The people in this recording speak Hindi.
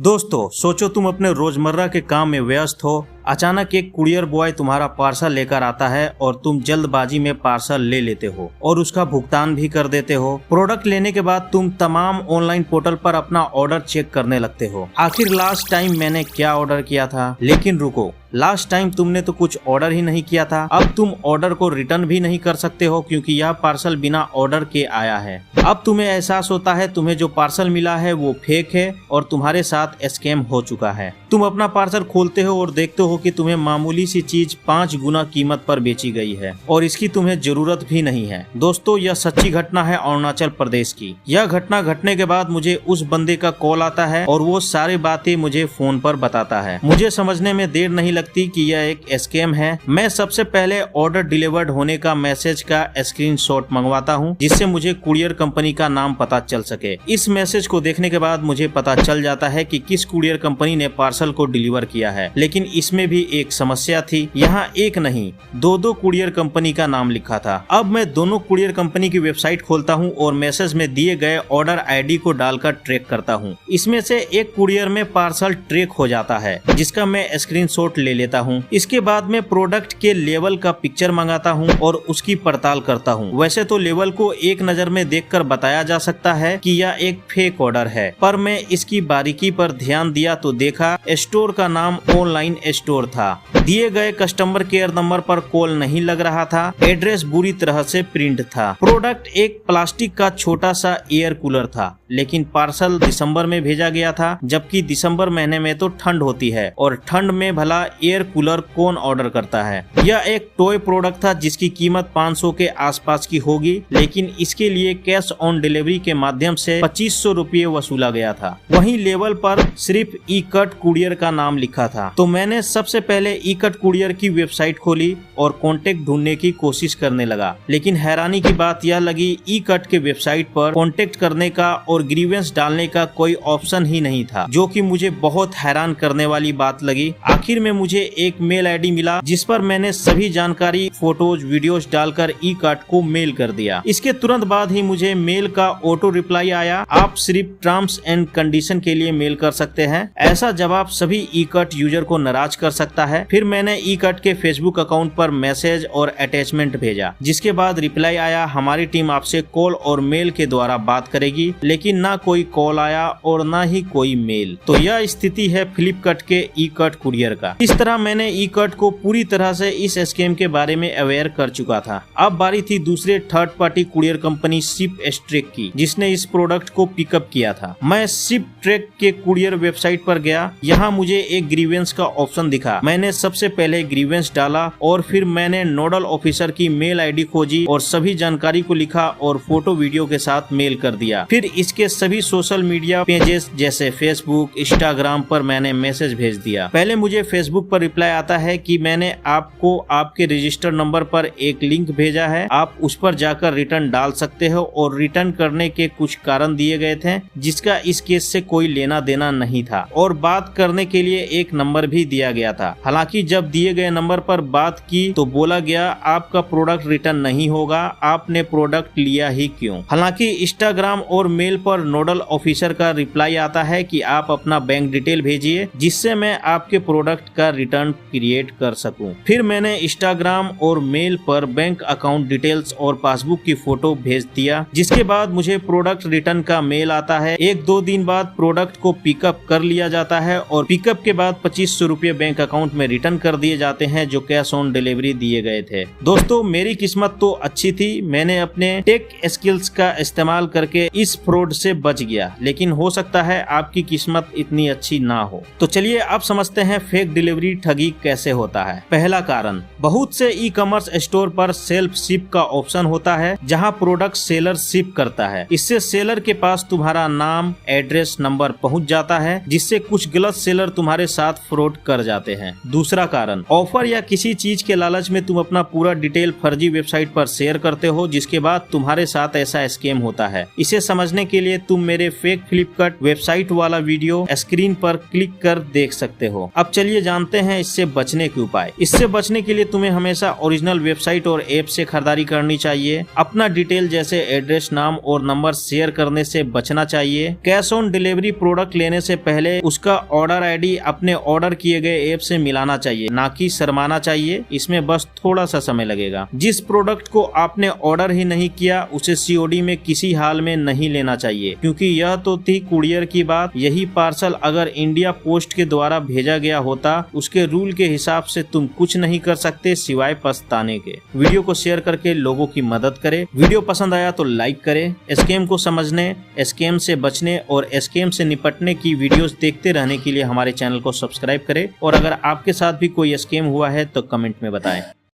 दोस्तों, सोचो तुम अपने रोजमर्रा के काम में व्यस्त हो। अचानक एक कुरियर बॉय तुम्हारा पार्सल लेकर आता है और तुम जल्दबाजी में पार्सल ले लेते हो और उसका भुगतान भी कर देते हो। प्रोडक्ट लेने के बाद तुम तमाम ऑनलाइन पोर्टल पर अपना ऑर्डर चेक करने लगते हो। आखिर लास्ट टाइम मैंने क्या ऑर्डर किया था? लेकिन रुको, लास्ट टाइम तुमने तो कुछ ऑर्डर ही नहीं किया था। अब तुम ऑर्डर को रिटर्न भी नहीं कर सकते हो क्योंकि यह पार्सल बिना ऑर्डर के आया है। अब तुम्हें एहसास होता है तुम्हें जो पार्सल मिला है वो फेक है और तुम्हारे साथ स्कैम हो चुका है। तुम अपना पार्सल खोलते हो और देखते हो कि तुम्हें मामूली सी चीज 5 गुना कीमत पर बेची गई है और इसकी तुम्हें जरूरत भी नहीं है। दोस्तों, यह सच्ची घटना है अरुणाचल प्रदेश की। यह घटना घटने के बाद मुझे उस बंदे का कॉल आता है और वो सारी बातें मुझे फोन पर बताता है। मुझे समझने में देर नहीं लगती कि यह एक स्कैम है। मैं सबसे पहले ऑर्डर डिलीवर्ड होने का मैसेज का स्क्रीनशॉट मंगवाता हूँ जिससे मुझे कुरियर कंपनी का नाम पता चल सके। इस मैसेज को देखने के बाद मुझे पता चल जाता है कि किस कुरियर कंपनी ने पार्सल को डिलीवर किया है। लेकिन इसमें भी एक समस्या थी। यहाँ एक नहीं, दो कुरियर कंपनी का नाम लिखा था। अब मैं दोनों कुरियर कंपनी की वेबसाइट खोलता हूँ और मैसेज में दिए गए ऑर्डर आईडी को डालकर ट्रैक करता हूँ। इसमें से एक कुरियर में पार्सल ट्रैक हो जाता है जिसका मैं स्क्रीनशॉट ले लेता हूँ। इसके बाद मैं प्रोडक्ट के लेवल का पिक्चर मंगाता हूँ और उसकी पड़ताल करता हूँ। वैसे तो लेवल को एक नजर में देखकर बताया जा सकता है कि यह एक फेक ऑर्डर है, पर मैं इसकी बारीकी पर ध्यान दिया तो देखा स्टोर का नाम ऑनलाइन स्टोर था। दिए गए कस्टमर केयर नंबर पर कॉल नहीं लग रहा था। एड्रेस बुरी तरह से प्रिंट था। प्रोडक्ट एक प्लास्टिक का छोटा सा एयर कूलर था, लेकिन पार्सल दिसंबर में भेजा गया था, जबकि दिसंबर महीने में तो ठंड होती है और ठंड में भला एयर कूलर कौन ऑर्डर करता है। यह एक टॉय प्रोडक्ट था जिसकी कीमत 500 के आसपास की होगी, लेकिन इसके लिए कैश ऑन डिलीवरी के माध्यम से 2500 रुपये वसूला गया था। वहीं लेवल पर सिर्फ ई कट कुरियर का नाम लिखा था। तो मैंने सबसे पहले ई कट कुरियर की वेबसाइट खोली और कॉन्टेक्ट ढूंढने की कोशिश करने लगा, लेकिन हैरानी की बात यह लगी ई कट के वेबसाइट पर कॉन्टेक्ट करने का और ग्रीवेंस डालने का कोई ऑप्शन ही नहीं था, जो कि मुझे बहुत हैरान करने वाली बात लगी। आखिर में मुझे एक मेल आईडी मिला जिस पर मैंने सभी जानकारी, फोटोज, वीडियोज डालकर ई कट को मेल कर दिया। इसके तुरंत बाद ही मुझे मेल का ऑटो रिप्लाई आया, आप सिर्फ टर्म्स एंड कंडीशन के लिए मेल कर सकते हैं। ऐसा जवाब सभी ई कट यूजर को नाराज कर सकता है। फिर मैंने ई कट के फेसबुक अकाउंट पर मैसेज और अटैचमेंट भेजा, जिसके बाद रिप्लाई आया, हमारी टीम आपसे कॉल और मेल के द्वारा बात करेगी। लेकिन ना कोई कॉल आया और ना ही कोई मेल। तो यह स्थिति है फ्लिपकार्ट के ई कट कुरियर का। इस तरह मैंने ई कट को पूरी तरह से इस स्कैम के बारे में अवेयर कर चुका था। अब बारी थी दूसरे थर्ड पार्टी कुरियर कंपनी शिपट्रैक की, जिसने इस प्रोडक्ट को पिकअप किया था। मैं शिपट्रैक के कुरियर वेबसाइट पर गया। यहाँ मुझे एक ग्रीवेंस का ऑप्शन दिखा। मैंने सबसे पहले ग्रीवेंस डाला और फिर मैंने नोडल ऑफिसर की मेल आईडी खोजी और सभी जानकारी को लिखा और फोटो वीडियो के साथ मेल कर दिया। फिर इसके सभी सोशल मीडिया पेजेस जैसे फेसबुक, इंस्टाग्राम पर मैंने मैसेज भेज दिया। पहले मुझे फेसबुक पर रिप्लाई आता है कि मैंने आपको आपके रजिस्टर नंबर पर एक लिंक भेजा है, आप उस पर जाकर रिटर्न डाल सकते हो और रिटर्न करने के कुछ कारण दिए गए थे जिसका इस केस से कोई लेना देना नहीं था और बात करने के लिए एक नंबर भी दिया गया था। हालांकि जब दिए गए नंबर पर बात की तो बोला गया आपका प्रोडक्ट रिटर्न नहीं होगा, आपने प्रोडक्ट लिया ही क्यों। हालांकि इंस्टाग्राम और मेल पर नोडल ऑफिसर का रिप्लाई आता है कि आप अपना बैंक डिटेल भेजिए जिससे मैं आपके प्रोडक्ट का रिटर्न क्रिएट कर सकूं। फिर मैंने इंस्टाग्राम और मेल पर बैंक अकाउंट डिटेल्स और पासबुक की फोटो भेज दिया, जिसके बाद मुझे प्रोडक्ट रिटर्न का मेल आता है। 1-2 दिन बाद प्रोडक्ट को पिकअप कर लिया जाता है और पिकअप के बाद 2500 रुपये बैंक अकाउंट में रिटर्न कर दिए जाते हैं जो कैश ऑन डिलीवरी दिए गए थे। दोस्तों, मेरी किस्मत तो अच्छी थी, मैंने अपने टेक स्किल्स का इस्तेमाल करके इस फ्रॉड से बच गया, लेकिन हो सकता है आपकी किस्मत इतनी अच्छी ना हो। तो चलिए अब समझते हैं फेक डिलीवरी ठगी कैसे होता है। पहला कारण, बहुत से ई कॉमर्स स्टोर पर सेल्फ शिप का ऑप्शन होता है जहां प्रोडक्ट सेलर शिप करता है। इससे सेलर के पास तुम्हारा नाम, एड्रेस, नंबर पहुंच जाता है, जिससे कुछ गलत सेलर तुम्हारे साथ फ्रॉड कर जाता जाते हैं। दूसरा कारण, ऑफर या किसी चीज के लालच में तुम अपना पूरा डिटेल फर्जी वेबसाइट पर शेयर करते हो, जिसके बाद तुम्हारे साथ ऐसा स्कैम होता है। इसे समझने के लिए तुम मेरे फेक फ्लिपकार्ट वेबसाइट वाला वीडियो स्क्रीन पर क्लिक कर देख सकते हो। अब चलिए जानते हैं इससे बचने के उपाय। इससे बचने के लिए तुम्हें हमेशा ओरिजिनल वेबसाइट और ऐप से खरीदारी करनी चाहिए। अपना डिटेल जैसे एड्रेस, नाम और नंबर शेयर करने से बचना चाहिए। कैश ऑन डिलीवरी प्रोडक्ट लेने से पहले उसका ऑर्डर आईडी अपने ऑर्डर किए गए ऐप से मिलाना चाहिए, ना कि शर्माना चाहिए। इसमें बस थोड़ा सा समय लगेगा। जिस प्रोडक्ट को आपने ऑर्डर ही नहीं किया उसे सीओडी में किसी हाल में नहीं लेना चाहिए, क्योंकि यह तो थी कुरियर की बात। यही पार्सल अगर इंडिया पोस्ट के द्वारा भेजा गया होता, उसके रूल के हिसाब से तुम कुछ नहीं कर सकते सिवाय पछताने के। वीडियो को शेयर करके लोगों की मदद करें। वीडियो पसंद आया तो लाइक करें। स्कैम को समझने, स्कैम से बचने और स्कैम से निपटने की वीडियोस देखते रहने के लिए हमारे चैनल को सब्सक्राइब करें। और अगर आपके साथ भी कोई स्कैम हुआ है तो कमेंट में बताएं।